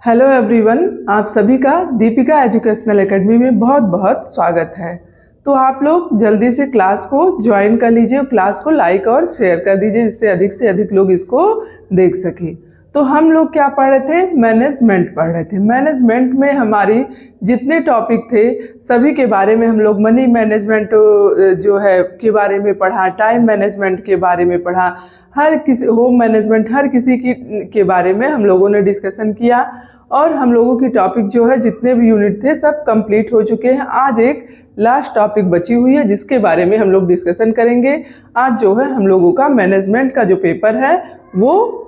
Hello everyone, आप सभी का दीपिका एजुकेशनल एकेडमी में बहुत बहुत स्वागत है। तो आप लोग जल्दी से क्लास को ज्वाइन कर लीजिए और क्लास को लाइक और शेयर कर दीजिए जिससे से अधिक लोग इसको देख सकें। तो हम लोग क्या पढ़ रहे थे? मैनेजमेंट पढ़ रहे थे। मैनेजमेंट में हमारी जितने टॉपिक थे सभी के बारे में हम लोग मनी मैनेजमेंट जो है के बारे में पढ़ा, टाइम मैनेजमेंट के बारे में पढ़ा, हर किसी होम मैनेजमेंट हर किसी के बारे में हम लोगों ने डिस्कशन किया और हम लोगों की टॉपिक जो है जितने भी यूनिट थे सब कंप्लीट हो चुके हैं। आज एक लास्ट टॉपिक बची हुई है जिसके बारे में हम लोग डिस्कशन करेंगे। आज जो है हम लोगों का मैनेजमेंट का जो पेपर है वो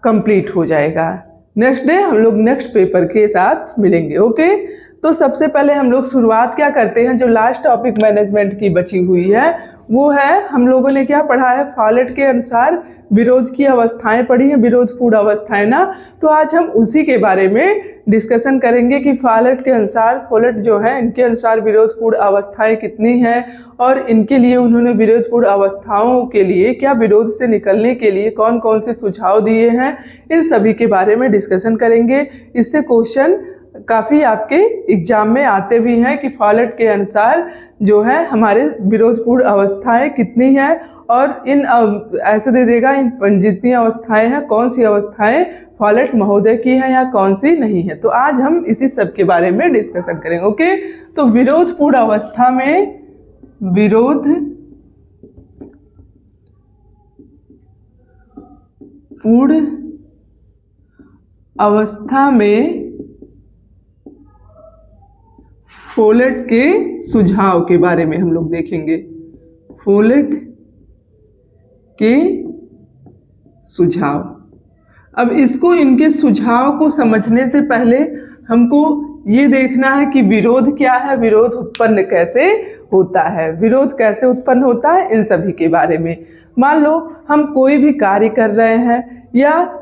कंप्लीट हो जाएगा। नेक्स्ट डे हम लोग नेक्स्ट पेपर के साथ मिलेंगे। ओके, तो सबसे पहले हम लोग शुरुआत क्या करते हैं, जो लास्ट टॉपिक मैनेजमेंट की बची हुई है वो है, हम लोगों ने क्या पढ़ा है, फॉलेट के अनुसार विरोध की अवस्थाएं पढ़ी हैं, विरोधपूर्ण अवस्थाएं ना। तो आज हम उसी के बारे में डिस्कशन करेंगे कि फॉलेट के अनुसार, फॉलेट जो है इनके अनुसार विरोधपूर्ण अवस्थाएं कितनी हैं और इनके लिए उन्होंने विरोधपूर्ण अवस्थाओं के लिए क्या, विरोध से निकलने के लिए कौन कौन से सुझाव दिए हैं, इन सभी के बारे में डिस्कशन करेंगे। इससे क्वेश्चन काफ़ी आपके एग्जाम में आते भी हैं कि फॉलेट के अनुसार जो है हमारे विरोधपूर्ण अवस्थाएं कितनी हैं और इन ऐसे दे देगा इन जितनी अवस्थाएं हैं कौन सी अवस्थाएं फॉलेट महोदय की हैं या कौन सी नहीं है। तो आज हम इसी सब के बारे में डिस्कशन करेंगे। ओके, तो विरोधपूर्ण अवस्था में, विरोधपूर्ण अवस्था में फॉलेट के सुझाव के बारे में हम लोग देखेंगे। फॉलेट के सुझाव, अब इसको, इनके सुझाव को समझने से पहले हमको ये देखना है कि विरोध क्या है, विरोध उत्पन्न कैसे होता है, विरोध कैसे उत्पन्न होता है, इन सभी के बारे में। मान लो हम कोई भी कार्य कर रहे हैं या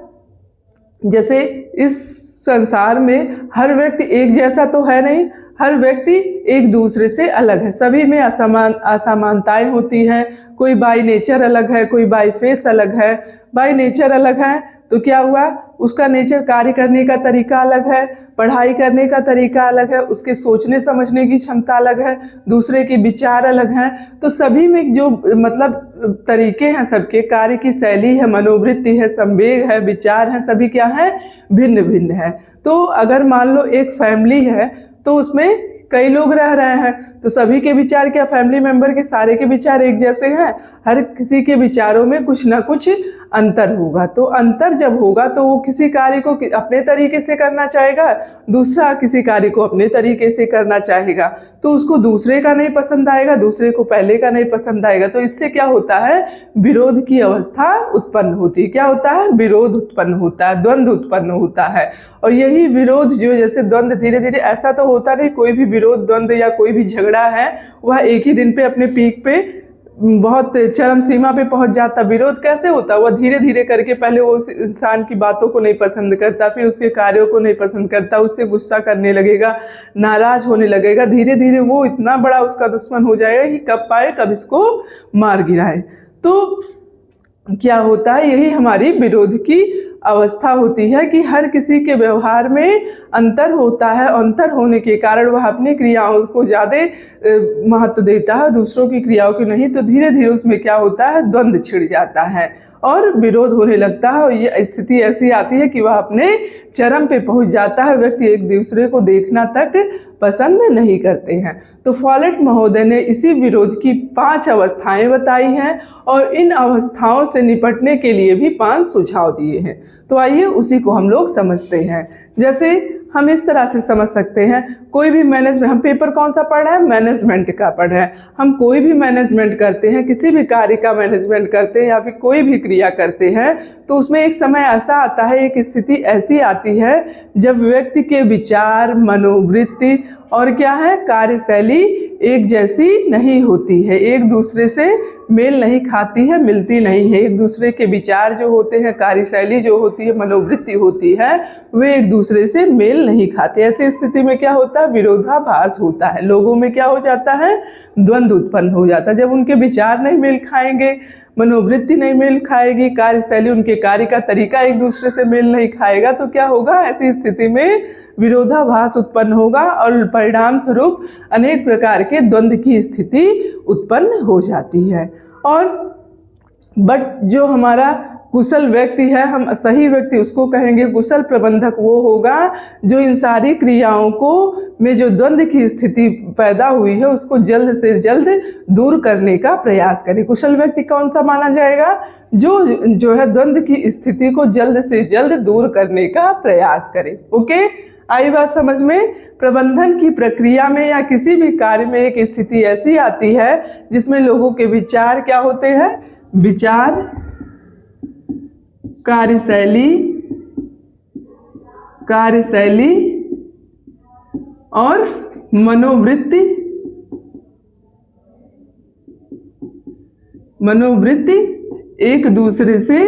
जैसे इस संसार में हर व्यक्ति एक जैसा तो है नहीं, हर व्यक्ति एक दूसरे से अलग है, सभी में असमानताएं होती हैं। कोई बाय नेचर अलग है, कोई बाय फेस अलग है। बाय नेचर अलग है तो क्या हुआ, उसका नेचर, कार्य करने का तरीका अलग है, पढ़ाई करने का तरीका अलग है, उसके सोचने समझने की क्षमता अलग है, दूसरे के विचार अलग हैं। तो सभी में जो मतलब तरीके हैं, सबके कार्य की शैली है, मनोवृत्ति है, संवेग है, विचार हैं, सभी क्या हैं, भिन्न भिन्न है। तो अगर मान लो एक फैमिली है तो उसमें कई लोग रह रहे हैं तो सभी के विचार, क्या फैमिली मेंबर के सारे के विचार एक जैसे हैं? हर किसी के विचारों में कुछ ना कुछ अंतर होगा। तो अंतर जब होगा तो वो किसी कार्य को अपने तरीके से करना चाहेगा, दूसरा किसी कार्य को अपने तरीके से करना चाहेगा। तो उसको दूसरे का नहीं पसंद आएगा, दूसरे को पहले का नहीं पसंद आएगा। तो इससे क्या होता है, विरोध की अवस्था उत्पन्न होती है। क्या होता है, विरोध उत्पन्न होता है, द्वंद्व उत्पन्न होता है। और यही विरोध जो, जैसे द्वंद्व धीरे धीरे, ऐसा तो होता नहीं कोई भी विरोध, द्वंद्व या कोई भी झगड़ा है वह एक ही दिन पे अपने पीक पे बहुत चरम सीमा पे पहुंच जाता। विरोध कैसे होता, वह धीरे धीरे करके, पहले वो उस इंसान की बातों को नहीं पसंद करता, फिर उसके कार्यों को नहीं पसंद करता, उससे गुस्सा करने लगेगा, नाराज होने लगेगा, धीरे धीरे वो इतना बड़ा उसका दुश्मन हो जाएगा कि कब पाए कब इसको मार गिराए। तो क्या होता है, यही हमारी विरोध की अवस्था होती है कि हर किसी के व्यवहार में अंतर होता है। अंतर होने के कारण वह अपनी क्रियाओं को ज़्यादा महत्व देता है, दूसरों की क्रियाओं को नहीं। तो धीरे धीरे उसमें क्या होता है, द्वंद्व छिड़ जाता है और विरोध होने लगता है। और ये स्थिति ऐसी आती है कि वह अपने चरम पे पहुंच जाता है, व्यक्ति एक दूसरे को देखना तक पसंद नहीं करते हैं। तो फॉलेट महोदय ने इसी विरोध की 5 अवस्थाएं बताई हैं और इन अवस्थाओं से निपटने के लिए भी 5 सुझाव दिए हैं। तो आइए उसी को हम लोग समझते हैं। जैसे हम इस तरह से समझ सकते हैं, कोई भी मैनेजमेंट, हम पेपर कौन सा पढ़ रहे हैं, मैनेजमेंट का पढ़ रहे हैं। हम कोई भी मैनेजमेंट करते हैं, किसी भी कार्य का मैनेजमेंट करते हैं या फिर कोई भी क्रिया करते हैं तो उसमें एक समय ऐसा आता है, एक स्थिति ऐसी आती है जब व्यक्ति के विचार, मनोवृत्ति और क्या है, कार्यशैली एक जैसी नहीं होती है, एक दूसरे से मेल नहीं खाती है, मिलती नहीं है। एक दूसरे के विचार जो होते हैं, कार्यशैली जो होती है, मनोवृत्ति होती है, वे एक दूसरे से मेल नहीं खाते। ऐसी स्थिति में क्या होता है, विरोधाभास होता है। लोगों में क्या हो जाता है, द्वंद्व उत्पन्न हो जाता है। जब उनके विचार नहीं मेल खाएंगे, मनोवृत्ति नहीं मेल खाएगी, कार्यशैली, उनके कार्य का तरीका एक दूसरे से मेल नहीं खाएगा, तो क्या होगा, ऐसी स्थिति में विरोधाभास उत्पन्न होगा और परिणाम स्वरूप अनेक प्रकार के द्वंद्व की स्थिति उत्पन्न हो जाती है। और बट जो हमारा कुशल व्यक्ति है, हम सही व्यक्ति उसको कहेंगे, कुशल प्रबंधक वो होगा जो इन सारी क्रियाओं को में जो द्वंद्व की स्थिति पैदा हुई है उसको जल्द से जल्द दूर करने का प्रयास करे। कुशल व्यक्ति कौन सा माना जाएगा, जो है द्वंद्व की स्थिति को जल्द से जल्द दूर करने का प्रयास करे। ओके, आई बात समझ में। प्रबंधन की प्रक्रिया में या किसी भी कार्य में एक स्थिति ऐसी आती है जिसमें लोगों के विचार क्या होते हैं, विचार, कार्यशैली और मनोवृत्ति एक दूसरे से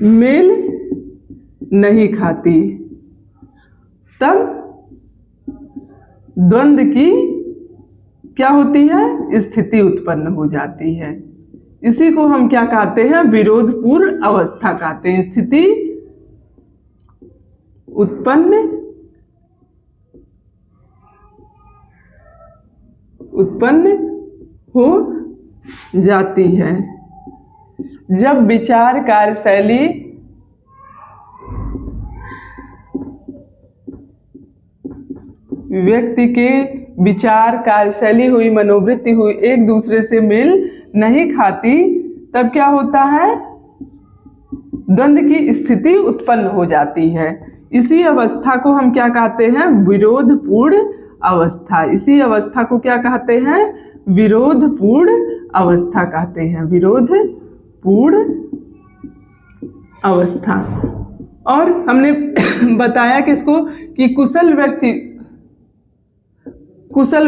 मेल नहीं खाती, तब द्वंद्व की क्या होती है, स्थिति उत्पन्न हो जाती है। इसी को हम क्या कहते हैं, विरोधपूर्ण अवस्था कहते हैं। स्थिति उत्पन्न हो जाती है जब विचार, कार्यशैली व्यक्ति के विचार, कार्यशैली हुई, मनोवृत्ति हुई, एक दूसरे से मेल नहीं खाती, तब क्या होता है, द्वंद्व की स्थिति उत्पन्न हो जाती है। इसी अवस्था को हम क्या कहते हैं, विरोधपूर्ण अवस्था। इसी अवस्था को क्या कहते हैं, विरोधपूर्ण अवस्था कहते हैं, विरोधपूर्ण अवस्था। और हमने बताया किसको, कि कुशल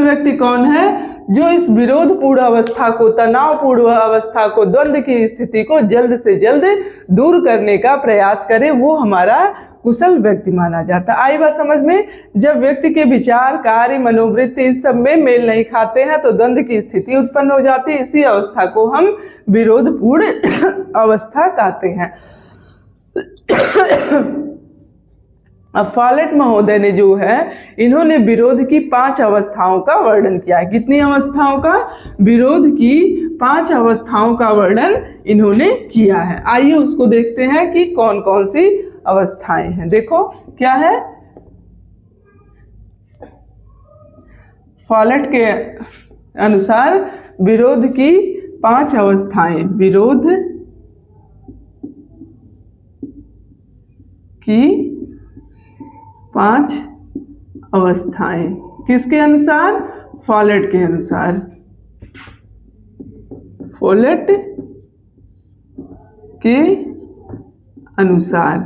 व्यक्ति कौन है, जो इस विरोधपूर्ण अवस्था को, तनावपूर्ण अवस्था को, द्वंद्व की स्थिति को जल्द से जल्द दूर करने का प्रयास करे, वो हमारा कुशल व्यक्ति माना जाता है। आई बात समझ में। जब व्यक्ति के विचार, कार्य, मनोवृत्ति इस सब में मेल नहीं खाते हैं तो द्वंद्व की स्थिति उत्पन्न हो जाती है। इसी अवस्था को हम विरोधपूर्ण अवस्था कहते हैं। अब फॉलेट महोदय ने जो है, इन्होंने विरोध की 5 अवस्थाओं का वर्णन किया है। कितनी अवस्थाओं का, विरोध की 5 अवस्थाओं का वर्णन इन्होंने किया है। आइए उसको देखते हैं कि कौन कौन सी अवस्थाएं हैं। देखो क्या है, फॉलेट के अनुसार विरोध की 5 अवस्थाएं, विरोध की 5 अवस्थाएं, किसके अनुसार, फॉलेट के अनुसार। फॉलेट के अनुसार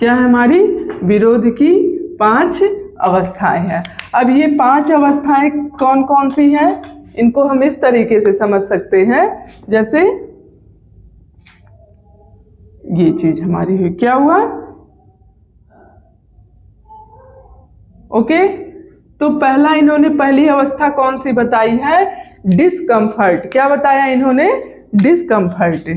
क्या है, हमारी विरोध की 5 अवस्थाएं हैं। अब ये 5 अवस्थाएं कौन कौन सी हैं, इनको हम इस तरीके से समझ सकते हैं, जैसे ये चीज हमारी हुई, क्या हुआ, ओके। तो पहली अवस्था कौन सी बताई है, डिस्कम्फर्ट। क्या बताया इन्होंने, डिस्कम्फर्ट।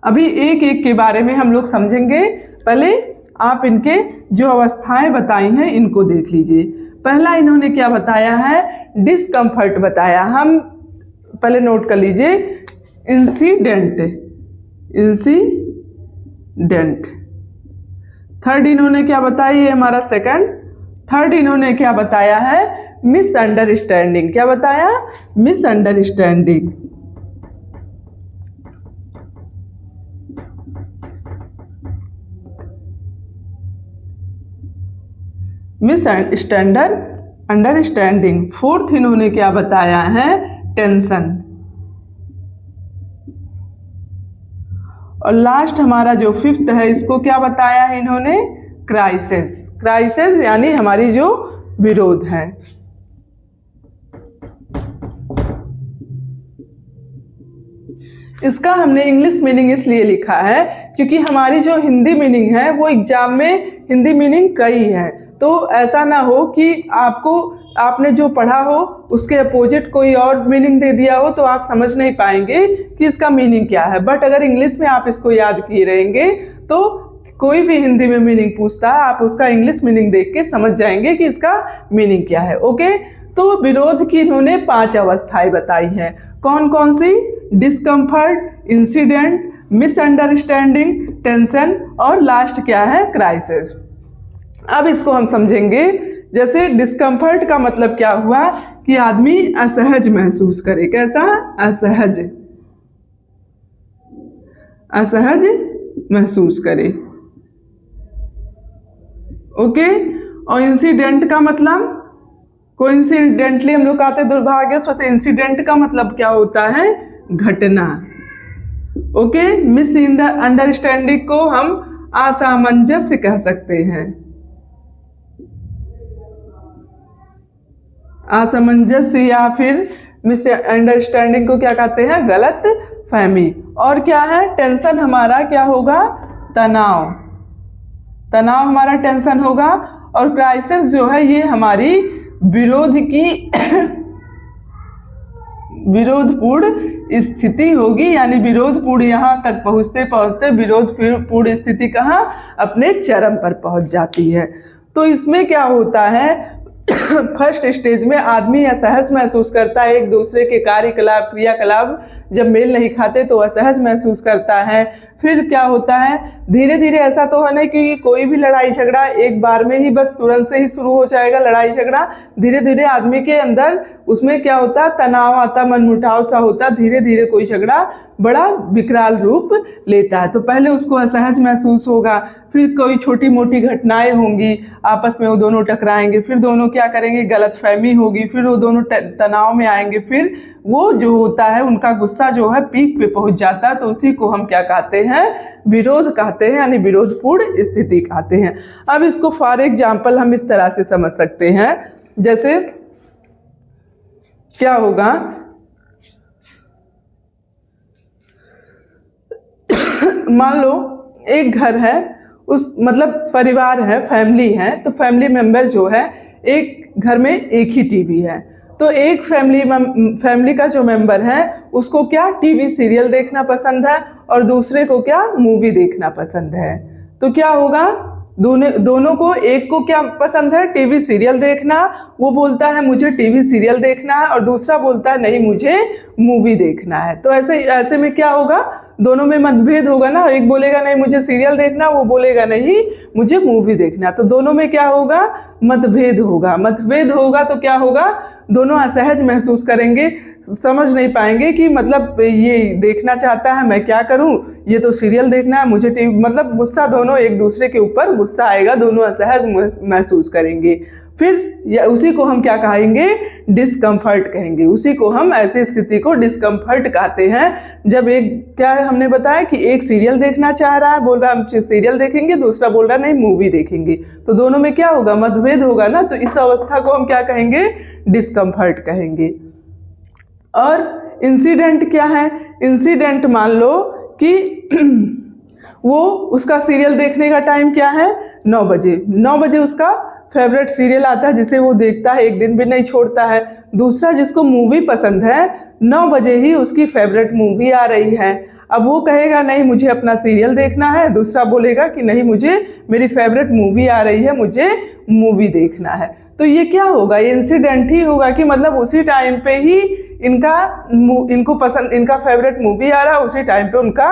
अभी एक एक के बारे में हम लोग समझेंगे। पहले आप इनके जो अवस्थाएं बताई हैं इनको देख लीजिए। पहला इन्होंने क्या बताया है, डिस्कम्फर्ट बताया। हम पहले नोट कर लीजिए, इंसिडेंट। थर्ड इन्होंने क्या बताया, ये हमारा सेकंड। थर्ड इन्होंने क्या बताया है, मिसअंडरस्टैंडिंग। क्या बताया, मिसअंडरस्टैंडिंग। अंडरस्टैंडिंग। फोर्थ इन्होंने क्या बताया है, टेंशन। और लास्ट हमारा जो 5th है, इसको क्या बताया है इन्होंने, क्राइसिस यानी हमारी जो विरोध है। इसका हमने इंग्लिश मीनिंग इसलिए लिखा है क्योंकि हमारी जो हिंदी मीनिंग है वो एग्जाम में हिंदी मीनिंग कई है, तो ऐसा ना हो कि आपने जो पढ़ा हो उसके अपोजिट कोई और मीनिंग दे दिया हो तो आप समझ नहीं पाएंगे कि इसका मीनिंग क्या है। बट अगर इंग्लिश में आप इसको याद किए रहेंगे तो कोई भी हिंदी में मीनिंग पूछता है आप उसका इंग्लिश मीनिंग देख के समझ जाएंगे कि इसका मीनिंग क्या है। ओके, तो विरोध की इन्होंने 5 अवस्थाएं बताई हैं। कौन कौन सी? डिस्कम्फर्ट, इंसिडेंट, मिसअंडरस्टैंडिंग, टेंशन और लास्ट क्या है? क्राइसिस। अब इसको हम समझेंगे। जैसे डिस्कम्फर्ट का मतलब क्या हुआ कि आदमी असहज महसूस करे। कैसा? असहज, असहज महसूस करे। ओके, और इंसिडेंट का मतलब कोइंसिडेंटली हम लोग कहते हैं दुर्भाग्यवश। इंसिडेंट का मतलब क्या होता है? घटना। ओके, मिस अंडरस्टैंडिंग को हम असामंजस्य कह सकते हैं। असमंजस्य या फिर मिस अंडरस्टैंडिंग को क्या कहते हैं? गलत फहमी। और क्या है? टेंशन हमारा क्या होगा? तनाव। तनाव हमारा टेंशन होगा। और क्राइसिस जो है ये हमारी विरोधपूर्ण स्थिति होगी। यानी विरोधपूर्ण यहाँ तक पहुँचते पहुँचते विरोधपूर्ण स्थिति कहाँ? अपने चरम पर पहुँच जाती है। तो इसमें क्या होता है? फर्स्ट स्टेज में आदमी असहज महसूस करता है, एक दूसरे के कार्यकलाप क्रियाकलाप जब मेल नहीं खाते तो असहज महसूस करता है। फिर क्या होता है? धीरे धीरे ऐसा तो है नहीं कि कोई भी लड़ाई झगड़ा एक बार में ही बस तुरंत से ही शुरू हो जाएगा। लड़ाई झगड़ा धीरे धीरे आदमी के अंदर उसमें क्या होता है? तनाव आता, मनमुटाव सा होता। धीरे धीरे कोई झगड़ा बड़ा विकराल रूप लेता है। तो पहले उसको असहज महसूस होगा, फिर कोई छोटी मोटी घटनाएं होंगी, आपस में वो दोनों टकराएंगे, फिर दोनों क्या करेंगे? गलतफहमी होगी, फिर वो दोनों तनाव में आएंगे, फिर वो जो होता है उनका गुस्सा जो है पीक पे पहुंच जाता है। तो उसी को हम क्या कहते हैं? विरोध कहते हैं, यानी विरोधपूर्ण स्थिति कहते हैं। अब इसको फॉर एग्जाम्पल हम इस तरह से समझ सकते हैं। जैसे क्या होगा? मान लो एक घर है, उस मतलब परिवार है, फैमिली है। तो फैमिली मेंबर जो है, एक घर में एक ही टीवी है। तो एक फैमिली का जो मेंबर है उसको क्या? टीवी सीरियल देखना पसंद है और दूसरे को क्या? मूवी देखना पसंद है। तो क्या होगा? दोनों को, एक को क्या पसंद है? टीवी सीरियल देखना। वो बोलता है मुझे टीवी सीरियल देखना है, और दूसरा बोलता है नहीं मुझे मूवी देखना है। तो ऐसे में क्या होगा? दोनों में मतभेद होगा ना। एक बोलेगा नहीं मुझे सीरियल देखना, वो बोलेगा नहीं मुझे मूवी देखना। तो दोनों में क्या होगा? मतभेद होगा। मतभेद होगा तो क्या होगा? दोनों असहज महसूस करेंगे, समझ नहीं पाएंगे कि मतलब ये देखना चाहता है, मैं क्या करूं? ये तो सीरियल देखना है, मुझे टीवी, मतलब गुस्सा, दोनों एक दूसरे के ऊपर गुस्सा आएगा, दोनों असहज महसूस करेंगे। फिर उसी को हम क्या कहेंगे? डिस्कम्फर्ट कहेंगे। उसी को हम, ऐसी स्थिति को डिस्कम्फर्ट कहते हैं। जब एक, क्या हमने बताया कि एक सीरियल देखना चाह रहा है, बोल रहा है हम सीरियल देखेंगे, दूसरा बोल रहा है नहीं मूवी देखेंगे। तो दोनों में क्या होगा? मतभेद होगा ना। तो इस अवस्था को हम क्या कहेंगे? डिस्कम्फर्ट कहेंगे। और इंसिडेंट क्या है? इंसिडेंट मान लो कि वो, उसका सीरियल देखने का टाइम क्या है? 9 बजे। 9 बजे उसका फेवरेट सीरियल आता है जिसे वो देखता है, एक दिन भी नहीं छोड़ता है। दूसरा जिसको मूवी पसंद है, 9 बजे ही उसकी फेवरेट मूवी आ रही है। अब वो कहेगा नहीं मुझे अपना सीरियल देखना है, दूसरा बोलेगा कि नहीं मुझे मेरी फेवरेट मूवी आ रही है, मुझे मूवी देखना है। तो ये क्या होगा? ये इंसिडेंट ही होगा कि मतलब उसी टाइम पे ही इनको पसंद, इनका फेवरेट मूवी आ रहा है, उसी टाइम पे उनका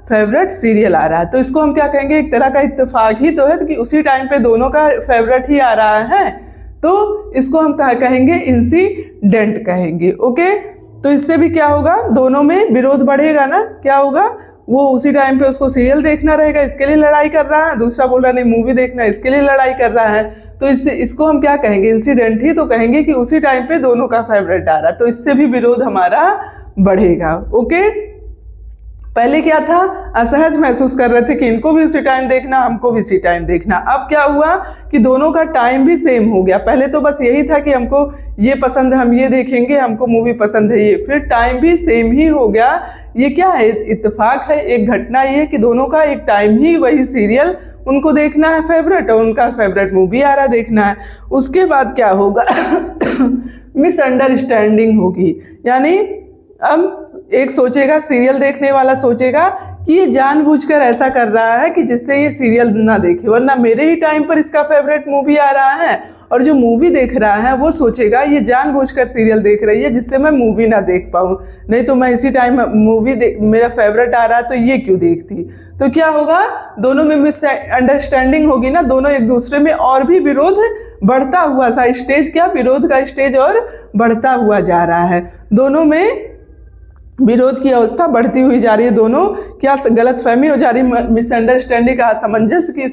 फेवरेट सीरियल आ रहा है। तो इसको हम क्या कहेंगे? एक तरह का इत्तेफाक ही तो है कि उसी टाइम पे दोनों का फेवरेट ही आ रहा है। तो इसको हम कहेंगे इंसिडेंट कहेंगे। ओके, तो इससे भी क्या होगा? दोनों में विरोध बढ़ेगा ना। क्या होगा? वो उसी टाइम पे उसको सीरियल देखना रहेगा, इसके लिए लड़ाई कर रहा है, दूसरा बोल रहा नहीं मूवी देखना, इसके लिए लड़ाई कर रहा है। तो इसको हम क्या कहेंगे? इंसिडेंट ही तो कहेंगे कि उसी टाइम पे दोनों का फेवरेट आ रहा है। तो इससे भी विरोध हमारा बढ़ेगा। ओके, पहले क्या था? असहज महसूस कर रहे थे कि इनको भी उसी टाइम देखना, हमको भी उसी टाइम देखना। अब क्या हुआ कि दोनों का टाइम भी सेम हो गया। पहले तो बस यही था कि हमको ये पसंद है हम ये देखेंगे, हमको मूवी पसंद है ये, फिर टाइम भी सेम ही हो गया। ये क्या है? इत्तेफाक है, एक घटना ये कि दोनों का एक टाइम ही वही सीरियल उनको देखना है फेवरेट, और उनका फेवरेट मूवी आ रहा है देखना है। उसके बाद क्या होगा मिसअंडरस्टैंडिंग होगी, यानी अब एक सोचेगा, सीरियल देखने वाला सोचेगा कि ये जानबूझकर ऐसा कर रहा है कि जिससे ये सीरियल ना देखे, वरना मेरे ही टाइम पर इसका फेवरेट मूवी आ रहा है। और जो मूवी देख रहा है वो सोचेगा ये जानबूझकर सीरियल देख रही है जिससे मैं मूवी ना देख पाऊँ, नहीं तो मैं इसी टाइम मूवी मेरा फेवरेट आ रहा है तो ये क्यों देखती। तो क्या होगा, दोनों में मिसअंडरस्टैंडिंग होगी ना, दोनों एक दूसरे में और भी विरोध बढ़ता हुआ सा स्टेज, क्या विरोध का स्टेज और बढ़ता हुआ जा रहा है, दोनों में विरोध की अवस्था बढ़ती हुई जा रही है, दोनों क्या गलतफहमी हो जा रही है, मिसअंडरस्टैंडिंग का असमंजस की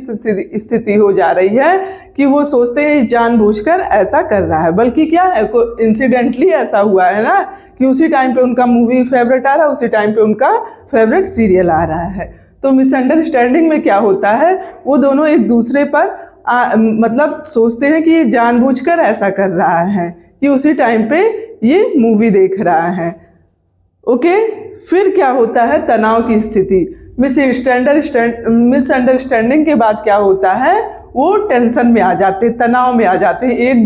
स्थिति हो जा रही है कि वो सोचते हैं जानबूझकर ऐसा कर रहा है, बल्कि क्या है इंसिडेंटली ऐसा हुआ है ना कि उसी टाइम पे उनका मूवी फेवरेट आ रहा है, उसी टाइम पे उनका फेवरेट सीरियल आ रहा है। तो मिसअंडरस्टैंडिंग में क्या होता है, वो दोनों एक दूसरे पर मतलब सोचते हैं कि ये जानबूझकर ऐसा कर रहा है कि उसी टाइम पे ये मूवी देख रहा है। ओके, फिर क्या होता है, तनाव की स्थिति। मिसअंडरस्टैंडिंग के बाद क्या होता है, वो टेंशन में आ जाते, तनाव में आ जाते हैं, एक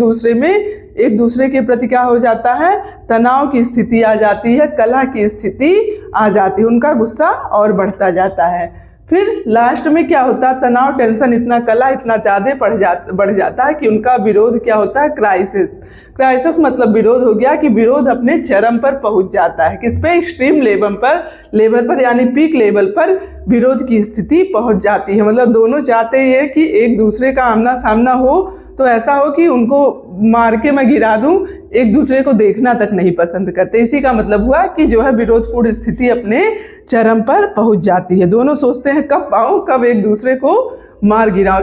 दूसरे के प्रति क्या हो जाता है, तनाव की स्थिति आ जाती है, कलह की स्थिति आ जाती है, उनका गुस्सा और बढ़ता जाता है। फिर लास्ट में क्या होता है, तनाव, टेंशन, इतना कलह इतना ज़्यादा बढ़ जाता है कि उनका विरोध क्या होता है, क्राइसिस मतलब विरोध हो गया कि विरोध अपने चरम पर पहुंच जाता है, किस पे, एक्सट्रीम लेवल पर यानी पीक लेवल पर विरोध की स्थिति पहुंच जाती है। मतलब दोनों चाहते हैं कि एक दूसरे का आमना सामना हो, तो ऐसा हो कि उनको मार के मैं गिरा दूं, एक दूसरे को देखना तक नहीं पसंद करते। इसी का मतलब हुआ कि जो है विरोधपूर्ण स्थिति अपने चरम पर पहुंच जाती है, दोनों सोचते हैं कब पाऊं, कब एक दूसरे को मार गिराऊं,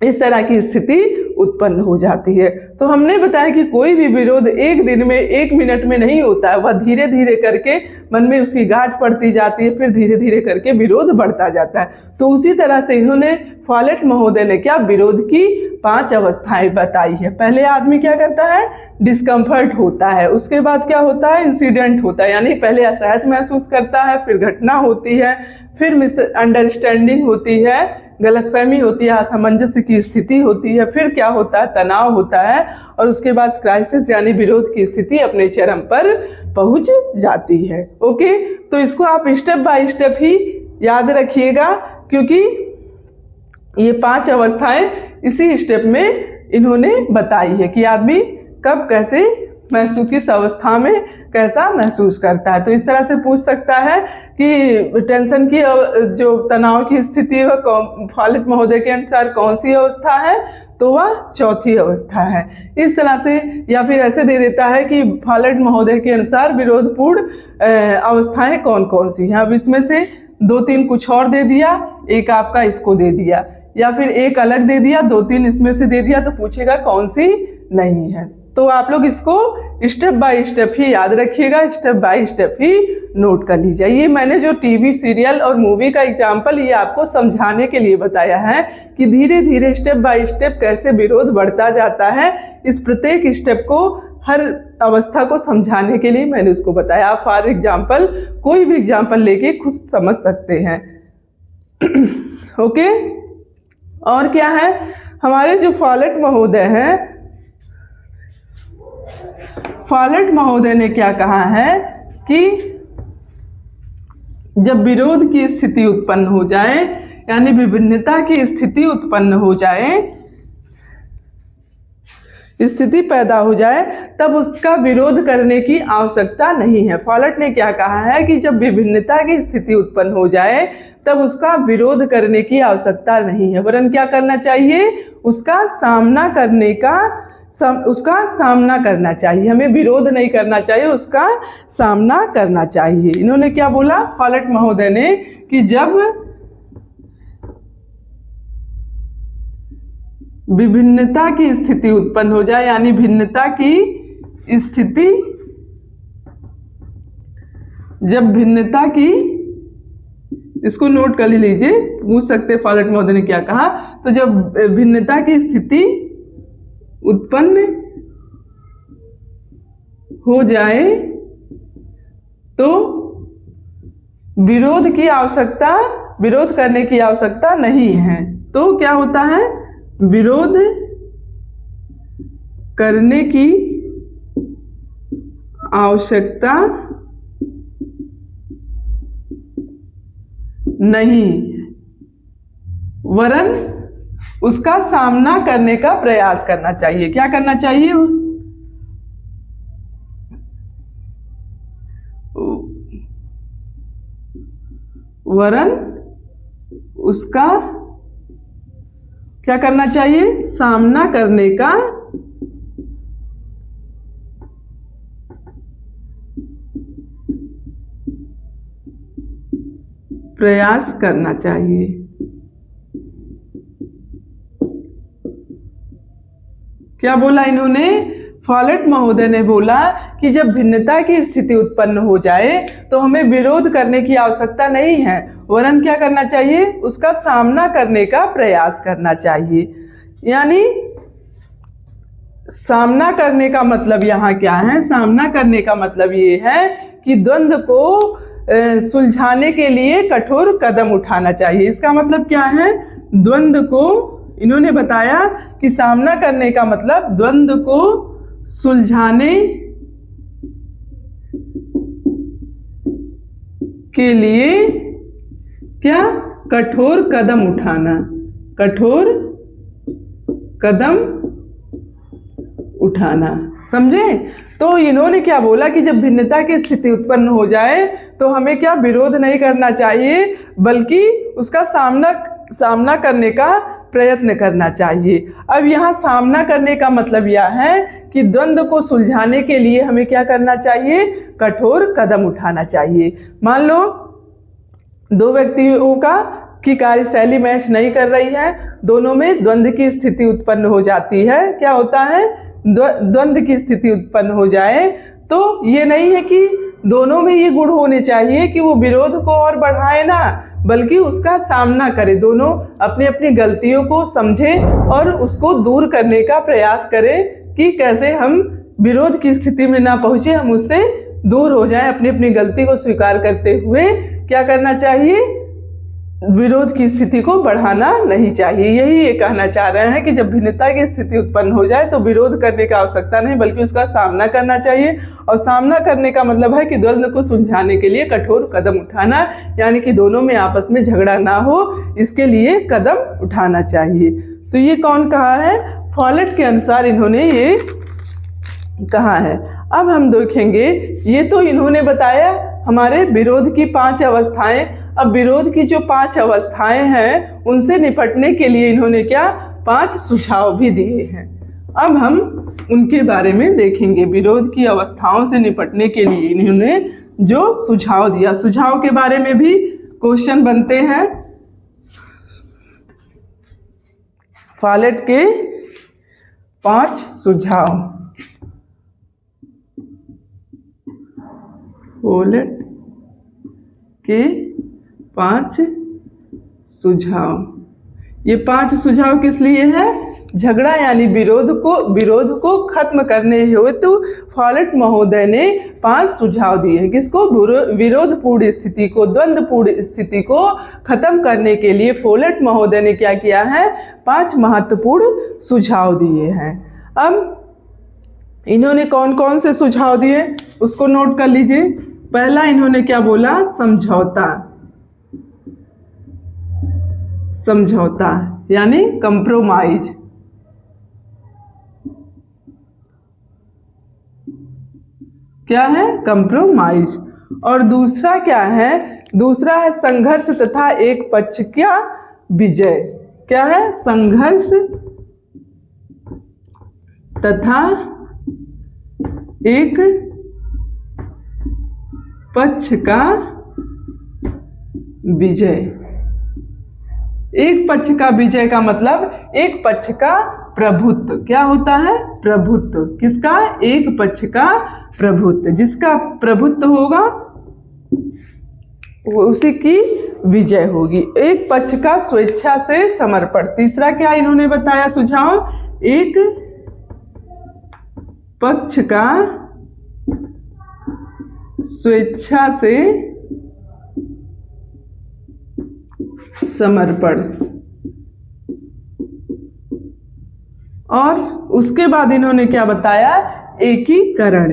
इस तरह की स्थिति उत्पन्न हो जाती है। तो हमने बताया कि कोई भी विरोध एक दिन में, एक मिनट में नहीं होता है, वह धीरे धीरे करके मन में उसकी गांठ पड़ती जाती है, फिर धीरे धीरे करके विरोध बढ़ता जाता है। तो उसी तरह से इन्होंने, फॉलेट महोदय ने क्या, विरोध की 5 अवस्थाएं बताई है। पहले आदमी क्या करता है, डिस्कम्फर्ट होता है, उसके बाद क्या होता है, इंसिडेंट होता है, यानी पहले असहज महसूस करता है, फिर घटना होती है, फिर मिसअंडरस्टैंडिंग होती है, गलतफहमी होती है, असमंजस की स्थिति होती है, फिर क्या होता है, तनाव होता है, और उसके बाद क्राइसिस यानी विरोध की स्थिति अपने चरम पर पहुंच जाती है। ओके, तो इसको आप स्टेप बाय स्टेप ही याद रखिएगा, क्योंकि ये 5 अवस्थाएं इसी स्टेप में इन्होंने बताई है कि आदमी कब कैसे महसूस, किस अवस्था में कैसा महसूस करता है। तो इस तरह से पूछ सकता है कि टेंशन की, जो तनाव की स्थिति है, फॉलेट महोदय के अनुसार कौन सी अवस्था है, तो वह चौथी अवस्था है। इस तरह से, या फिर ऐसे दे देता है कि फॉलेट महोदय के अनुसार विरोधपूर्ण अवस्थाएं कौन कौन सी हैं। अब इसमें से 2-3 कुछ और दे दिया, एक आपका इसको दे दिया, या फिर एक अलग दे दिया, 2-3 इसमें से दे दिया, तो पूछेगा कौन सी नहीं है। तो आप लोग इसको स्टेप बाय स्टेप ही याद रखिएगा, step by step he note कर लीजिए। ये मैंने जो टीवी सीरियल और मूवी का एग्जाम्पल ये आपको समझाने के लिए बताया है कि धीरे धीरे स्टेप बाय स्टेप कैसे विरोध बढ़ता जाता है। इस प्रत्येक स्टेप को, हर अवस्था को समझाने के लिए मैंने उसको बताया। आप फॉर एग्जाम्पल कोई भी एग्जाम्पल लेके खुद समझ सकते हैं। ओके, और क्या है, हमारे जो फॉलेट महोदय हैं, फॉलेट महोदय ने क्या कहा है कि जब विरोध की स्थिति उत्पन्न हो जाए, यानी विभिन्नता की स्थिति उत्पन्न हो जाए, स्थिति पैदा हो जाए, तब उसका विरोध करने की आवश्यकता नहीं है। फॉलेट ने क्या कहा है कि जब विभिन्नता की स्थिति उत्पन्न हो जाए तब उसका विरोध करने की आवश्यकता नहीं है, वरन क्या करना चाहिए, उसका सामना करना चाहिए। हमें विरोध नहीं करना चाहिए, उसका सामना करना चाहिए। इन्होंने क्या बोला, फॉलेट महोदय ने, कि जब विभिन्नता की स्थिति उत्पन्न हो जाए, यानी भिन्नता की स्थिति, जब भिन्नता की, इसको नोट कर लीजिए, पूछ सकते फॉलेट महोदय ने क्या कहा। तो जब भिन्नता की स्थिति उत्पन्न हो जाए तो विरोध की आवश्यकता विरोध करने की आवश्यकता नहीं है। तो क्या होता है, विरोध करने की आवश्यकता नहीं, वरन उसका सामना करने का प्रयास करना चाहिए। क्या करना चाहिए, वरन उसका क्या करना चाहिए, सामना करने का प्रयास करना चाहिए। क्या बोला इन्होंने, फॉलेट महोदय ने बोला कि जब भिन्नता की स्थिति उत्पन्न हो जाए तो हमें विरोध करने की आवश्यकता नहीं है, वरन क्या करना चाहिए, उसका सामना करने का प्रयास करना चाहिए। यानी सामना करने का मतलब यहाँ क्या है, सामना करने का मतलब ये है कि द्वंद्व को सुलझाने के लिए कठोर कदम उठाना चाहिए। इसका मतलब क्या है, द्वंद्व को, इन्होंने बताया कि सामना करने का मतलब द्वंद्व को सुलझाने के लिए क्या, कठोर कदम उठाना, कठोर कदम उठाना। समझे? तो इन्होंने क्या बोला कि जब भिन्नता की स्थिति उत्पन्न हो जाए तो हमें क्या, विरोध नहीं करना चाहिए, बल्कि उसका सामना करने का प्रयत्न करना चाहिए। अब यहाँ सामना करने का मतलब यह है कि द्वंद्व को सुलझाने के लिए हमें क्या करना चाहिए, कठोर कदम उठाना चाहिए। मान लो दो व्यक्तियों की कार्यशैली मैच नहीं कर रही है, दोनों में द्वंद्व की स्थिति उत्पन्न हो जाती है। क्या होता है, द्वंद्व की स्थिति उत्पन्न हो जाए तो ये नहीं है कि दोनों में ये गुण होने चाहिए कि वो विरोध को और बढ़ाए ना, बल्कि उसका सामना करे, दोनों अपनी अपनी गलतियों को समझे और उसको दूर करने का प्रयास करें कि कैसे हम विरोध की स्थिति में ना पहुंचे, हम उससे दूर हो जाएं। अपनी अपनी गलती को स्वीकार करते हुए क्या करना चाहिए, विरोध की स्थिति को बढ़ाना नहीं चाहिए। यही ये कहना चाह रहे हैं कि जब भिन्नता की स्थिति उत्पन्न हो जाए तो विरोध करने की आवश्यकता नहीं, बल्कि उसका सामना करना चाहिए। और सामना करने का मतलब है कि द्वंद्व को सुलझाने के लिए कठोर कदम उठाना, यानी कि दोनों में आपस में झगड़ा ना हो, इसके लिए कदम उठाना चाहिए। तो ये कौन कहा है, फॉलेट के अनुसार इन्होंने ये कहा है। अब हम देखेंगे, ये तो इन्होंने बताया हमारे विरोध की 5 अवस्थाएं। अब विरोध की जो 5 अवस्थाएं हैं उनसे निपटने के लिए इन्होंने क्या, 5 सुझाव भी दिए हैं। अब हम उनके बारे में देखेंगे। विरोध की अवस्थाओं से निपटने के लिए इन्होंने जो सुझाव दिया, सुझाव के बारे में भी क्वेश्चन बनते हैं। फॉलेट के 5 सुझाव, फॉलेट के 5 सुझाव। ये 5 सुझाव किस लिए है, झगड़ा यानी विरोध को खत्म करने हेतु फॉलेट महोदय ने 5 सुझाव दिए हैं। किसको, विरोधपूर्ण स्थिति को, द्वंद्वपूर्ण स्थिति को खत्म करने के लिए फॉलेट महोदय ने क्या किया है, 5 महत्वपूर्ण सुझाव दिए हैं। अब इन्होंने कौन कौन से सुझाव दिए उसको नोट कर लीजिए। पहला इन्होंने क्या बोला, समझौता, समझौता यानी कंप्रोमाइज। क्या है, कंप्रोमाइज। और दूसरा क्या है, दूसरा है संघर्ष तथा एक पक्ष का विजय। क्या है, संघर्ष तथा एक पक्ष का विजय। एक पक्ष का विजय का मतलब एक पक्ष का प्रभुत्व। क्या होता है, प्रभुत्व। किसका, एक पक्ष का प्रभुत्व। जिसका प्रभुत्व होगा उसी की विजय होगी। एक पक्ष का स्वेच्छा से समर्पण। तीसरा क्या इन्होंने बताया सुझाव, एक पक्ष का स्वेच्छा से समर्पण। और उसके बाद इन्होंने क्या बताया, एकीकरण।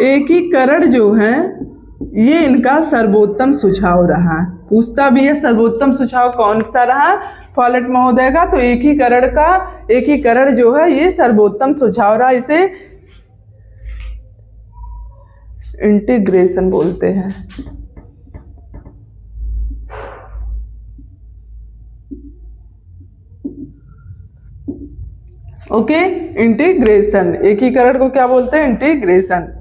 एकीकरण जो है ये इनका सर्वोत्तम सुझाव रहा। पूछता भी है सर्वोत्तम सुझाव कौन सा रहा फॉलेट महोदय का, तो एकीकरण जो है ये सर्वोत्तम सुझाव रहा। इसे इंटीग्रेशन बोलते हैं। ओके, इंटीग्रेशन, एकीकरण को क्या बोलते हैं, इंटीग्रेशन।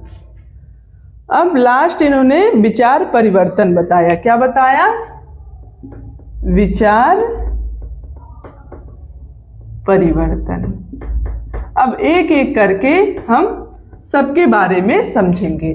अब लास्ट इन्होंने विचार परिवर्तन बताया। क्या बताया, विचार परिवर्तन। अब एक एक करके हम सबके बारे में समझेंगे।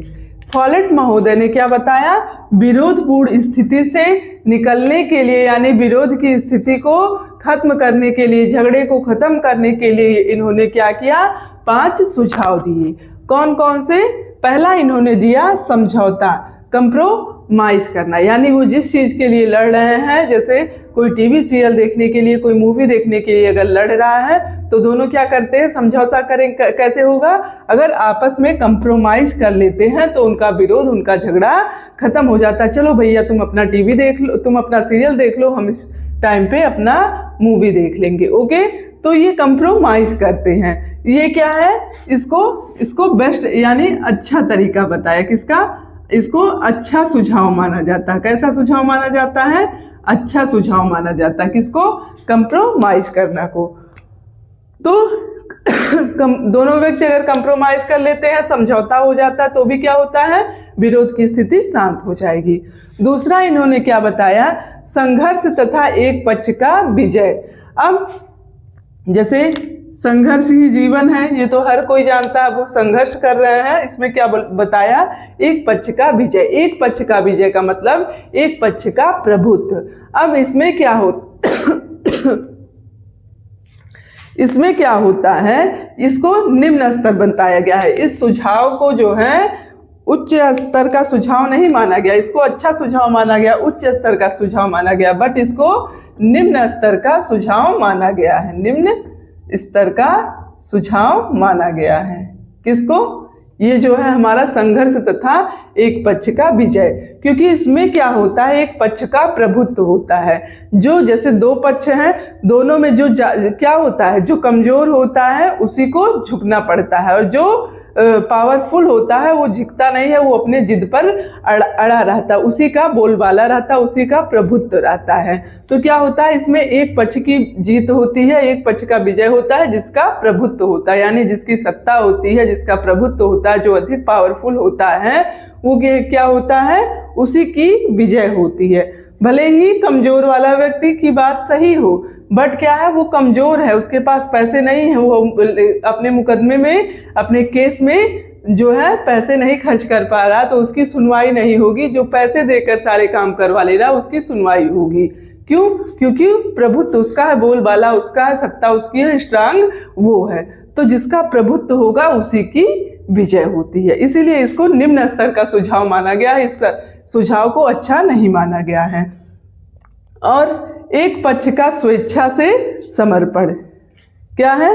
फॉलेट महोदय ने क्या बताया, विरोधपूर्ण स्थिति से निकलने के लिए, यानी विरोध की स्थिति को खत्म करने के लिए, झगड़े को खत्म करने के लिए इन्होंने क्या किया, 5 सुझाव दिए। कौन कौन से, पहला इन्होंने दिया समझौता, कंप्रोमाइज करना, यानी वो जिस चीज के लिए लड़ रहे हैं, जैसे कोई टीवी सीरियल देखने के लिए, कोई मूवी देखने के लिए अगर लड़ रहा है तो दोनों क्या करते हैं, समझौता करें। कैसे होगा, अगर आपस में कंप्रोमाइज कर लेते हैं तो उनका विरोध, उनका झगड़ा खत्म हो जाता है। चलो भैया तुम अपना टीवी देख लो, तुम अपना सीरियल देख लो, हम इस टाइम पे अपना मूवी देख लेंगे। ओके, तो ये कंप्रोमाइज करते हैं। ये क्या है, इसको बेस्ट यानी अच्छा तरीका बताया। किसका, इसको अच्छा सुझाव माना जाता है। कैसा सुझाव माना जाता है, अच्छा सुझाव माना जाता है। किसको, कंप्रोमाइज करना को। तो दोनों व्यक्ति अगर कंप्रोमाइज कर लेते हैं, समझौता हो जाता है, तो भी क्या होता है, विरोध की स्थिति शांत हो जाएगी। दूसरा इन्होंने क्या बताया, संघर्ष तथा एक पक्ष का विजय। अब जैसे संघर्ष ही जीवन है, ये तो हर कोई जानता है, वो संघर्ष कर रहे हैं। इसमें क्या बताया, एक पक्ष का विजय। एक पक्ष का विजय का मतलब एक पक्ष का प्रभुत्व। अब इसमें क्या इसमें क्या होता है, इसको निम्न स्तर बताया गया है। इस सुझाव को जो है उच्च स्तर का सुझाव नहीं माना गया, इसको अच्छा सुझाव माना गया, उच्च स्तर का सुझाव माना गया, बट इसको निम्न स्तर का सुझाव माना गया है। निम्न स्तर का सुझाव माना गया है। किसको, ये जो है हमारा संघर्ष तथा एक पक्ष का विजय, क्योंकि इसमें क्या होता है, एक पक्ष का प्रभुत्व होता है। जो जैसे दो पक्ष हैं, दोनों में जो क्या होता है, जो कमजोर होता है उसी को झुकना पड़ता है, और जो पावरफुल होता है वो झुकता नहीं है, वो अपने जिद पर अड़ा रहता है, उसी का बोलबाला रहता है, उसी का प्रभुत्व रहता है। तो क्या होता है, इसमें एक पक्ष की जीत होती है, एक पक्ष का विजय होता है, जिसका प्रभुत्व होता है, यानी जिसकी सत्ता होती है, जिसका प्रभुत्व होता है, जो अधिक पावरफुल होता है, वो क्या होता है, उसी की विजय होती है। भले ही कमजोर वाला व्यक्ति की बात सही हो, बट क्या है, वो कमजोर है, उसके पास पैसे नहीं है, वो अपने मुकदमे में, अपने केस में जो है पैसे नहीं खर्च कर पा रहा, तो उसकी सुनवाई नहीं होगी। जो पैसे देकर सारे काम करवा ले रहा, उसकी सुनवाई होगी। क्यों, क्योंकि प्रभुत्व उसका है, बोलबाला उसका है, सत्ता उसकी है, स्ट्रांग वो है। तो जिसका प्रभुत्व होगा उसी की विजय होती है। इसीलिए इसको निम्न स्तर का सुझाव माना गया है, इस सुझाव को अच्छा नहीं माना गया है। और एक पक्ष का स्वेच्छा से समर्पण, क्या है,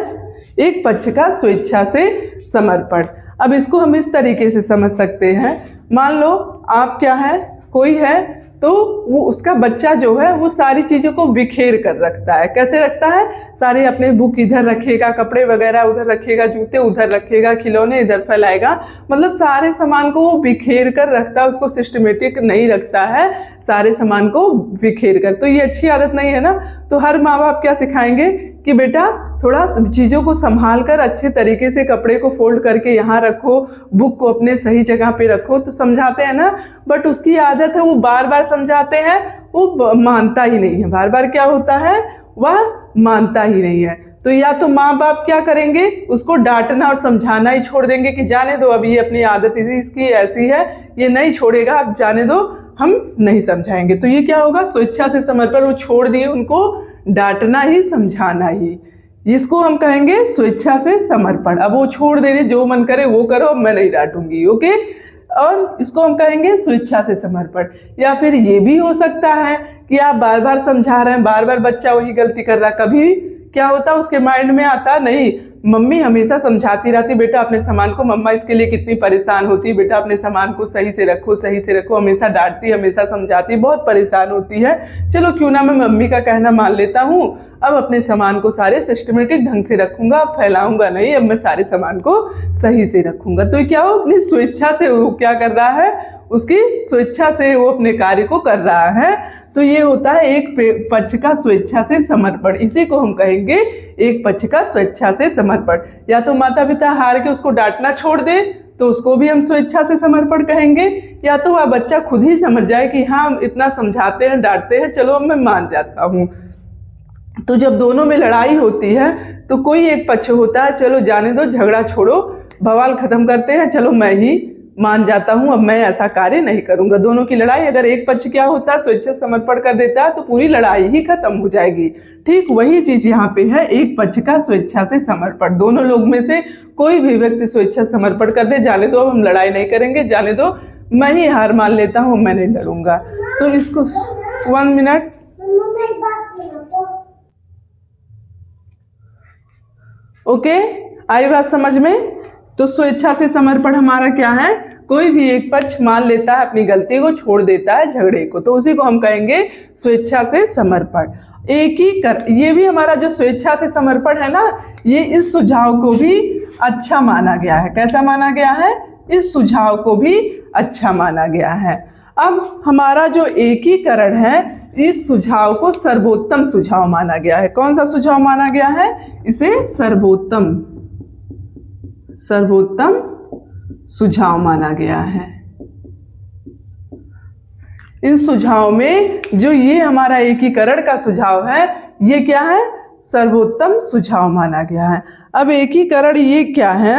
एक पक्ष का स्वेच्छा से समर्पण। अब इसको हम इस तरीके से समझ सकते हैं, मान लो आप क्या है, कोई है, तो वो उसका बच्चा जो है वो सारी चीज़ों को बिखेर कर रखता है। कैसे रखता है, सारे अपने बुक इधर रखेगा, कपड़े वगैरह उधर रखेगा, जूते उधर रखेगा, खिलौने इधर फैलाएगा, मतलब सारे सामान को वो बिखेर कर रखता है, उसको सिस्टमेटिक नहीं रखता है, सारे सामान को बिखेर कर। तो ये अच्छी आदत नहीं है ना। तो हर माँ बाप क्या सिखाएंगे कि बेटा थोड़ा चीज़ों को संभाल कर अच्छे तरीके से कपड़े को फोल्ड करके यहाँ रखो, बुक को अपने सही जगह पे रखो, तो समझाते हैं ना। बट उसकी आदत है, वो बार बार समझाते हैं, वो मानता ही नहीं है, बार बार क्या होता है, वह मानता ही नहीं है। तो या तो माँ बाप क्या करेंगे, उसको डांटना और समझाना ही छोड़ देंगे कि जाने दो, अभी ये अपनी आदत इसकी ऐसी है, ये नहीं छोड़ेगा, अब जाने दो, हम नहीं समझाएंगे। तो ये क्या होगा, स्वेच्छा से समर्पण, वो छोड़ दिए, उनको डांटना ही समझाना ही, इसको हम कहेंगे स्वेच्छा से समर्पण। अब वो छोड़ दे रहे, जो मन करे वो करो, मैं नहीं डांटूंगी, ओके। और इसको हम कहेंगे स्वेच्छा से समर्पण। या फिर ये भी हो सकता है कि आप बार बार समझा रहे हैं, बार बार बच्चा वही गलती कर रहा है, कभी क्या होता है उसके माइंड में आता नहीं, मम्मी हमेशा समझाती रहती बेटा अपने सामान को, मम्मा इसके लिए कितनी परेशान होती है, बेटा अपने सामान को सही से रखो, सही से रखो, हमेशा डांटती, हमेशा समझाती, बहुत परेशान होती है। चलो क्यों ना मैं मम्मी का कहना मान लेता हूँ, अब अपने सामान को सारे सिस्टमेटिक ढंग से रखूंगा, अब फैलाऊंगा नहीं, अब मैं सारे सामान को सही से रखूंगा। तो क्या हो, अपनी स्वेच्छा से वो क्या कर रहा है, उसकी स्वेच्छा से वो अपने कार्य को कर रहा है। तो ये होता है एक पक्ष का स्वेच्छा से समर्पण, इसी को हम कहेंगे एक पक्ष का स्वेच्छा से समर्पण। या तो माता पिता हार के उसको डांटना छोड़ दे तो उसको भी हम स्वेच्छा से समर्पण कहेंगे, या तो वह बच्चा खुद ही समझ जाए कि हाँ हम इतना समझाते हैं, डांटते हैं, चलो अब मैं मान जाता हूँ। तो जब दोनों में लड़ाई होती है तो कोई एक पक्ष होता है, चलो जाने दो, झगड़ा छोड़ो, बवाल खत्म करते हैं, चलो मैं ही मान जाता हूं, अब मैं ऐसा कार्य नहीं करूंगा। दोनों की लड़ाई, अगर एक पक्ष क्या होता है स्वेच्छा समर्पण कर देता है तो पूरी लड़ाई ही खत्म हो जाएगी। ठीक वही चीज यहाँ पे है, एक पक्ष का स्वेच्छा से समर्पण। दोनों लोग में से कोई भी व्यक्ति स्वेच्छा समर्पण कर दे, जाने दो अब हम लड़ाई नहीं करेंगे, जाने दो मैं ही हार मान लेता हूँ, मैं नहीं लड़ूंगा। तो इसको 1 मिनट, ओके, आई बात समझ में। तो स्वेच्छा से समर्पण हमारा क्या है, कोई भी एक पक्ष मान लेता है, अपनी गलती को छोड़ देता है झगड़े को, तो उसी को हम कहेंगे स्वेच्छा से समर्पण। एक ही कर, ये भी हमारा जो स्वेच्छा से समर्पण है ना, ये इस सुझाव को भी अच्छा माना गया है। कैसा माना गया है, इस सुझाव को भी अच्छा माना गया है। अब हमारा जो एकीकरण है, इस सुझाव को सर्वोत्तम सुझाव माना गया है। कौन सा सुझाव माना गया है, इसे सर्वोत्तम सुझाव माना गया है। इस सुझाव में जो ये हमारा एकीकरण का सुझाव है, ये क्या है, सर्वोत्तम सुझाव माना गया है। अब एकीकरण ये क्या है,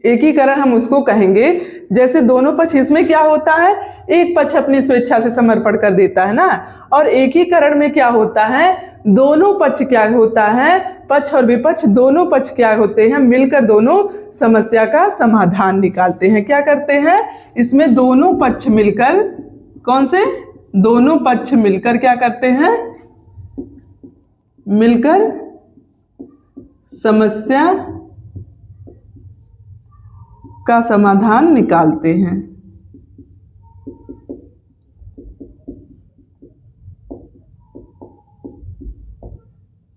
एकीकरण हम उसको कहेंगे जैसे दोनों पक्ष, इसमें क्या होता है, एक पक्ष अपनी स्वेच्छा से समर्पण कर देता है ना, और एकीकरण में क्या होता है, दोनों पक्ष क्या होता है, पक्ष और विपक्ष दोनों पक्ष क्या होते हैं, मिलकर दोनों समस्या का समाधान निकालते हैं। क्या करते हैं, इसमें दोनों पक्ष मिलकर, कौन से, दोनों पक्ष मिलकर क्या करते हैं, मिलकर समस्या का समाधान निकालते हैं।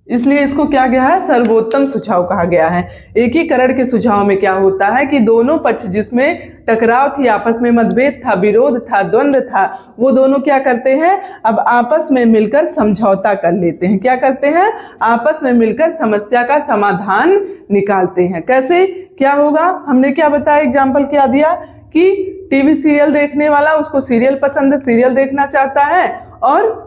इसलिए इसको क्या गया है, सर्वोत्तम सुझाव कहा गया है। एकीकरण के सुझाव में क्या होता है कि दोनों पक्ष जिसमें टकराव थी, आपस में मतभेद था, विरोध था, द्वंद्व था, वो दोनों क्या करते हैं, अब आपस में मिलकर समझौता कर लेते हैं। क्या करते हैं, आपस में मिलकर समस्या का समाधान निकालते हैं। कैसे, क्या होगा, हमने क्या बताया, एग्जाम्पल क्या दिया कि टीवी सीरियल देखने वाला, उसको सीरियल पसंद है, सीरियल देखना चाहता है, और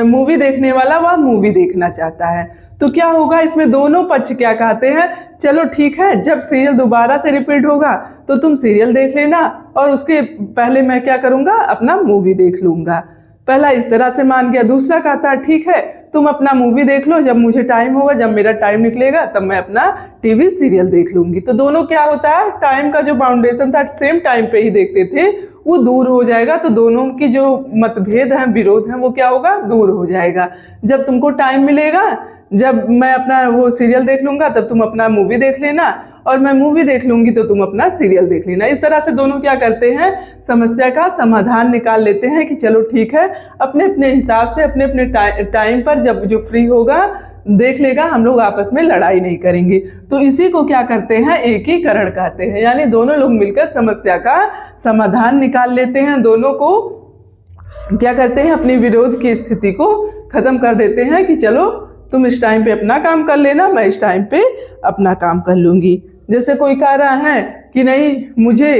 मूवी देखने वाला वह मूवी देखना चाहता है। तो क्या होगा, इसमें दोनों पक्ष क्या कहते हैं, चलो ठीक है, जब सीरियल दोबारा से रिपीट होगा तो तुम सीरियल देख लेना, और उसके पहले मैं क्या करूंगा, अपना मूवी देख लूंगा। पहला इस तरह से मान गया। दूसरा कहता है ठीक है, तुम अपना मूवी देख लो, जब मुझे टाइम होगा, जब मेरा टाइम निकलेगा तब मैं अपना टीवी सीरियल देख लूंगी। तो दोनों क्या होता है, टाइम का जो बाउंडेशन था, सेम टाइम पे ही देखते थे, वो दूर हो जाएगा। तो दोनों की जो मतभेद हैं, विरोध हैं, वो क्या होगा, दूर हो जाएगा। जब तुमको टाइम मिलेगा, जब मैं अपना वो सीरियल देख लूंगा तब तुम अपना मूवी देख लेना, और मैं मूवी देख लूंगी तो तुम अपना सीरियल देख लेना। इस तरह से दोनों क्या करते हैं, समस्या का समाधान निकाल लेते हैं कि चलो ठीक है, अपने अपने हिसाब से, अपने अपने टाइम पर जब जो फ्री होगा देख लेगा, हम लोग आपस में लड़ाई नहीं करेंगे। तो इसी को क्या करते हैं, एकीकरण कहते हैं। यानी दोनों लोग मिलकर समस्या का समाधान निकाल लेते हैं, दोनों को क्या करते हैं, अपनी विरोध की स्थिति को खत्म कर देते हैं कि चलो तुम इस टाइम पे अपना काम कर लेना, मैं इस टाइम पे अपना काम कर लूंगी। जैसे कोई कह रहा है कि नहीं मुझे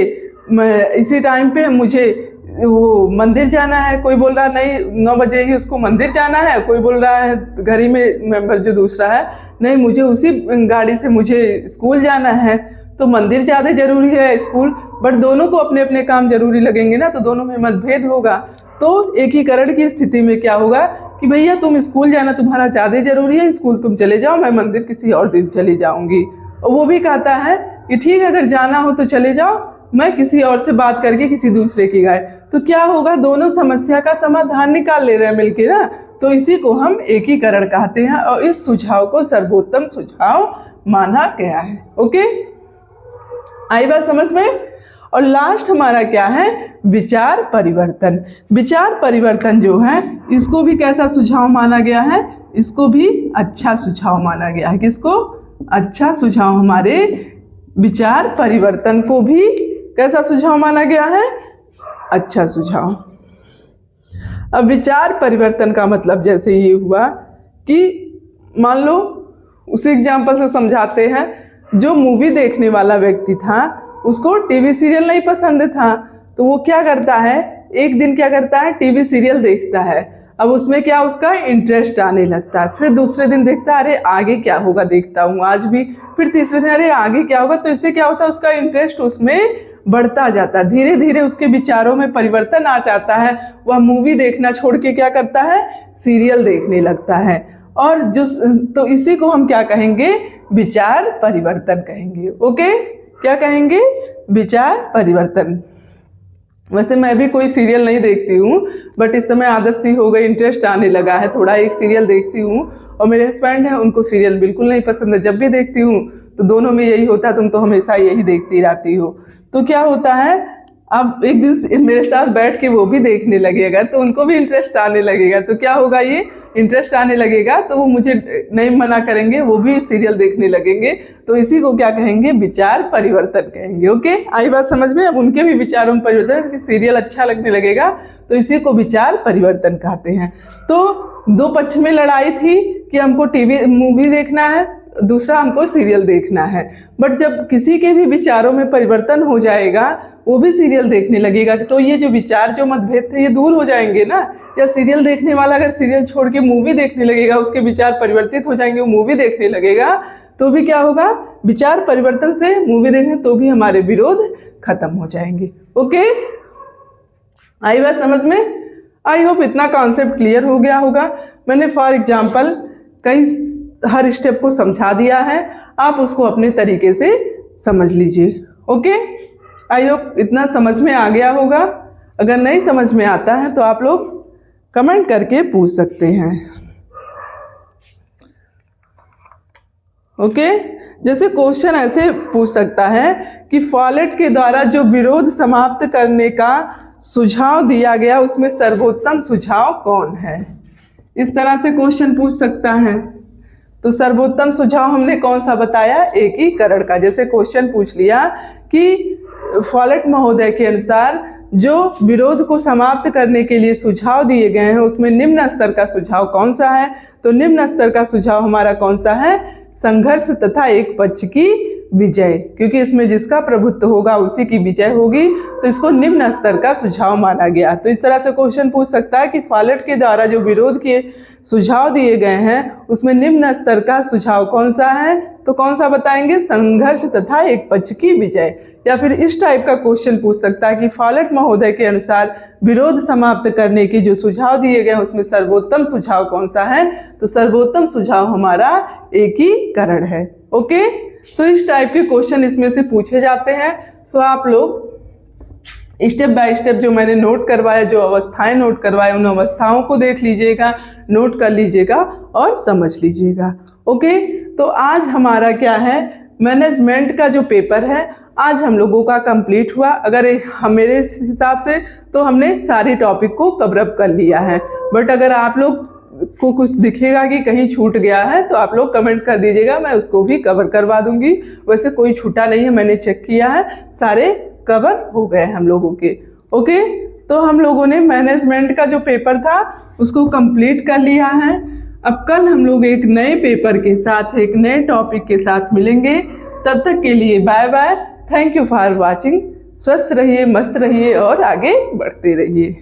इसी टाइम पे मुझे वो मंदिर जाना है, कोई बोल रहा नहीं 9 बजे ही उसको मंदिर जाना है, कोई बोल रहा है घड़ी में मेंबर जो दूसरा है, नहीं मुझे उसी गाड़ी से मुझे स्कूल जाना है। तो मंदिर ज़्यादा जरूरी है स्कूल, बट दोनों को अपने अपने काम जरूरी लगेंगे ना, तो दोनों में मतभेद होगा। तो एकीकरण की स्थिति में क्या होगा कि भैया तुम स्कूल जाना तुम्हारा ज़्यादा जरूरी है, स्कूल तुम चले जाओ, मैं मंदिर किसी और दिन चली जाऊंगी। और वो भी कहता है कि ठीक है, अगर जाना हो तो चले जाओ, मैं किसी और से बात करके किसी दूसरे की गाय। तो क्या होगा, दोनों समस्या का समाधान निकाल ले रहे हैं मिलके ना, तो इसी को हम एकीकरण कहते हैं और इस सुझाव को सर्वोत्तम सुझाव माना गया है। ओके, आई बात समझ में। और लास्ट हमारा क्या है, विचार परिवर्तन। विचार परिवर्तन जो है इसको भी कैसा सुझाव माना गया है, इसको भी अच्छा सुझाव माना गया है। किसको, अच्छा सुझाव, हमारे विचार परिवर्तन को भी कैसा सुझाव माना गया है, अच्छा सुझाव। अब विचार परिवर्तन का मतलब जैसे ये हुआ कि मान लो उसी एग्जाम्पल से समझाते हैं, जो मूवी देखने वाला व्यक्ति था उसको टीवी सीरियल नहीं पसंद था, तो वो क्या करता है, एक दिन क्या करता है, टीवी सीरियल देखता है। अब उसमें क्या, उसका इंटरेस्ट आने लगता है। फिर दूसरे दिन देखता है, अरे आगे क्या होगा, देखता हूँ आज भी। फिर तीसरे दिन, अरे आगे क्या होगा। तो इससे क्या होता है, उसका इंटरेस्ट उसमें बढ़ता जाता है। धीरे धीरे उसके विचारों में परिवर्तन आ जाता है। वह मूवी देखना छोड़ के क्या करता है, सीरियल देखने लगता है। और जो, तो इसी को हम क्या कहेंगे, विचार परिवर्तन कहेंगे। ओके, क्या कहेंगे, विचार परिवर्तन। वैसे मैं भी कोई सीरियल नहीं देखती हूँ, बट इस समय आदत सी हो गई, इंटरेस्ट आने लगा है थोड़ा, एक सीरियल देखती हूँ। और मेरे हस्बैंड हैं, उनको सीरियल बिल्कुल नहीं पसंद है। जब भी देखती हूँ तो दोनों में यही होता है, तुम तो हमेशा यही देखती रहती हो। तो क्या होता है, अब एक दिन मेरे साथ बैठ के वो भी देखने लगेगा तो उनको भी इंटरेस्ट आने लगेगा। तो क्या होगा, ये इंटरेस्ट आने लगेगा तो वो मुझे नहीं मना करेंगे, वो भी सीरियल देखने लगेंगे। तो इसी को क्या कहेंगे, विचार परिवर्तन कहेंगे। ओके, आई बात समझ में। अब उनके भी विचारों में परिवर्तन, सीरियल अच्छा लगने लगेगा, तो इसी को विचार परिवर्तन कहते हैं। तो दो पक्ष में लड़ाई थी कि हमको टीवी मूवी देखना है, दूसरा हमको सीरियल देखना है। बट जब किसी के भी विचारों में परिवर्तन हो जाएगा, वो भी सीरियल देखने लगेगा, तो ये जो विचार, जो मतभेद थे, ये दूर हो जाएंगे ना। या सीरियल देखने वाला अगर सीरियल छोड़ के मूवी देखने लगेगा, उसके विचार परिवर्तित हो जाएंगे, वो मूवी देखने लगेगा, तो भी क्या होगा, विचार परिवर्तन से मूवी देखने तो भी हमारे विरोध खत्म हो जाएंगे। ओके, आई बात समझ में। आई होप इतना कॉन्सेप्ट क्लियर हो गया होगा। मैंने फॉर एग्जाम्पल हर स्टेप को समझा दिया है, आप उसको अपने तरीके से समझ लीजिए। ओके, आई होप इतना समझ में आ गया होगा। अगर नहीं समझ में आता है तो आप लोग कमेंट करके पूछ सकते हैं। ओके, जैसे क्वेश्चन ऐसे पूछ सकता है कि फॉलेट के द्वारा जो विरोध समाप्त करने का सुझाव दिया गया, उसमें सर्वोत्तम सुझाव कौन है। इस तरह से क्वेश्चन पूछ सकता है। तो सर्वोत्तम सुझाव हमने कौन सा बताया, एकीकरण का। जैसे क्वेश्चन पूछ लिया कि फॉलेट महोदय के अनुसार जो विरोध को समाप्त करने के लिए सुझाव दिए गए हैं, उसमें निम्न स्तर का सुझाव कौन सा है। तो निम्न स्तर का सुझाव हमारा कौन सा है, संघर्ष तथा एक पक्ष की विजय, क्योंकि इसमें जिसका प्रभुत्व होगा उसी की विजय होगी, तो इसको निम्न स्तर का सुझाव माना गया। तो इस तरह से क्वेश्चन पूछ सकता है कि फॉलेट के द्वारा जो विरोध के सुझाव दिए गए हैं, उसमें निम्न स्तर का सुझाव कौन सा है। तो कौन सा बताएंगे, संघर्ष तथा एक पक्ष की विजय। या फिर इस टाइप का क्वेश्चन पूछ सकता है कि फॉलेट महोदय के अनुसार विरोध समाप्त करने के जो सुझाव दिए गए हैं, उसमें सर्वोत्तम सुझाव कौन सा है। तो सर्वोत्तम सुझाव हमारा एकीकरण है। ओके, तो इस टाइप के क्वेश्चन इसमें से पूछे जाते हैं। सो आप लोग स्टेप बाय स्टेप जो मैंने नोट करवाया, जो अवस्थाएं नोट करवाए, उन अवस्थाओं को देख लीजिएगा, नोट कर लीजिएगा और समझ लीजिएगा। ओके, तो आज हमारा क्या है, मैनेजमेंट का जो पेपर है आज हम लोगों का कंप्लीट हुआ। अगर मेरे हिसाब से तो हमने सारे टॉपिक को कवर अप कर लिया है। बट अगर आप लोग को कुछ दिखेगा कि कहीं छूट गया है तो आप लोग कमेंट कर दीजिएगा, मैं उसको भी कवर करवा दूंगी। वैसे कोई छूटा नहीं है, मैंने चेक किया है, सारे कवर हो गए हम लोगों के। ओके, तो हम लोगों ने मैनेजमेंट का जो पेपर था उसको कंप्लीट कर लिया है। अब कल हम लोग एक नए पेपर के साथ, एक नए टॉपिक के साथ मिलेंगे। तब तक के लिए bye bye, thank you for watching. स्वस्थ रहिए, मस्त रहिए और आगे बढ़ते रहिए।